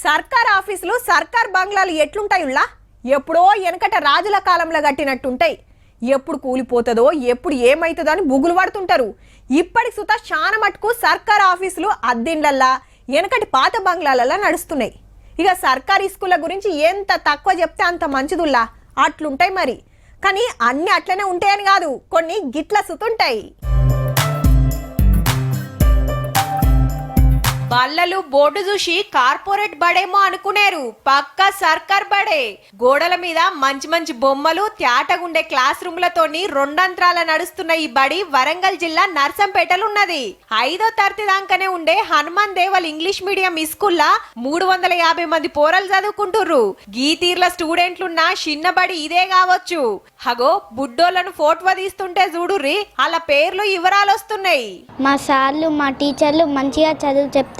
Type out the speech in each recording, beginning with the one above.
సర్కార్ ఆఫీసులు సర్కార్ బంగ్లాలు ఎట్లుంటాయుల్లా ఎప్పుడో వెనకట రాజుల కాలంలో కట్టినట్టుంటాయి. ఎప్పుడు కూలిపోతుందో ఎప్పుడు ఏమైతుందో అని బుగులు పడుతుంటారు. ఇప్పటికి సుతా చాలా మటుకు సర్కార్ ఆఫీసులు అద్దెండ్లల్లా వెనకటి పాత బంగ్లాలల్లా నడుస్తున్నాయి. ఇక సర్కారీ స్కూళ్ళ గురించి ఎంత తక్కువ చెప్తే అంత మంచిదుల్లా అట్లుంటాయి మరి. కానీ అన్ని అట్లనే ఉంటాయని కాదు, కొన్ని గిట్ల సుతుంటాయి. బల్లలు బోర్డు చూసి కార్పొరేట్ బడేమో అనుకునేరు, పక్క సర్కార్ బడే. గోడల మీద మంచి మంచి బొమ్మలు, త్యాటగుండే క్లాస్ రూమ్లతోని రెండంత్రాల నడుస్తున్న ఈ బడి వరంగల్ జిల్లా నర్సంపేటలో ఉన్నది. 5వ తరగతి దాకానే ఉండే హనుమాన్ దేవల్ ఇంగ్లీష్ మీడియం స్కూల్లా 350 మంది పోరలు చదువుకుంటుర్రు. గీతీర్ల స్టూడెంట్లున్న చిన్న బడి ఇదే కావచ్చు. హగో బుడ్డోళ్లను ఫోటో తీస్తుంటే చూడుర్రి, అలా పేర్లు వివరాలు వస్తున్నాయి. మా సార్లు మా టీచర్లు మంచిగా చదువు చెప్తారు,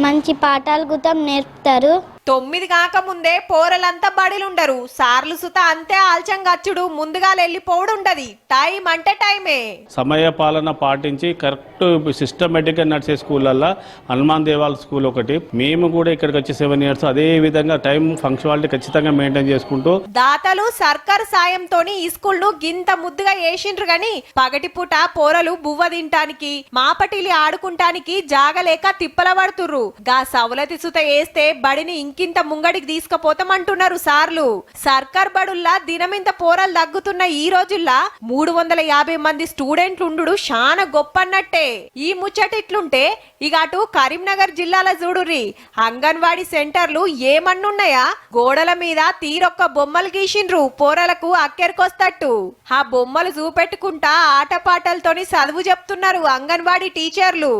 మంచి పాఠాలు కూడా నేర్పుతారు. 9 కాకముందే పోరలంతా బడిలుండరు. సార్లు సుత అంతే ఆల్చం గచ్చుడు, ముందుగా వెళ్ళిపోవడం ఉండదు. టైం అంటే టైమే. సమయ పాలన పాటించి కరెక్ట్ సిస్టమేటిక్ గా నడిచే స్కూళ్ళల్లో హనుమాన్ దేవాల్ స్కూల్ ఒకటి. మేము కూడా ఇక్కడికి వచ్చి 7 years అదే విధంగా టైం ఫంక్షనాలిటీ ఖచ్చితంగా మెయింటైన్ చేసుకుంటూ దాతలు సర్కార్ సాయంతోని ఈ స్కూల్ ను గింత ముద్దుగా వేసిండ్రు గాని పగటి పూట పోరలు బువ్వ తింటానికి మాపటిలి ఆడుకుంటానికి జాగలేక తిప్పల పడుతుర్రు. గా సవలతి సుత వేస్తే బడిని ఇంకింత ముంగడికి తీసుకుపోతామంటున్నారు సార్లు. సర్కార్ బడుల్లా దినమింత పోరలు తగ్గుతున్న ఈ రోజుల్లా 350 మంది స్టూడెంట్లు ఉండు చాలా గొప్ప అన్నట్టే. ఈ ముచ్చటిట్లుంటే ఇక అటు కరీంనగర్ జిల్లాల చూడుర్రి, అంగన్వాడీ సెంటర్లు ఏమన్నున్నాయా? గోడల మీద తీరొక్క బొమ్మలు గీసిండ్రు పోరలకు అక్కెరకొస్తట్టు. ఆ బొమ్మలు చూపెట్టుకుంటా ఆటపాటలతోని చదువు చెప్తున్నారు అంగన్వాడీ టీచర్లు.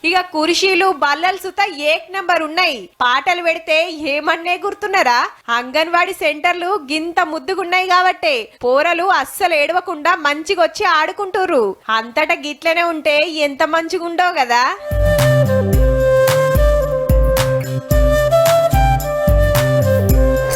ఇక కుర్చీలు బల్లలు సుత ఏక్ నంబర్ ఉన్నాయి. పాటలు పెడితే ఏమన్నే గుర్తున్నారా? అంగన్వాడీ సెంటర్లు గింత ముద్దుగున్నాయి కాబట్టే పోరలు అస్సలు ఏడవకుండా మంచిగొచ్చి ఆడుకుంటుర్రు. అంతటా గిట్లనే ఉంటే ఎంత మంచిగుండో కదా.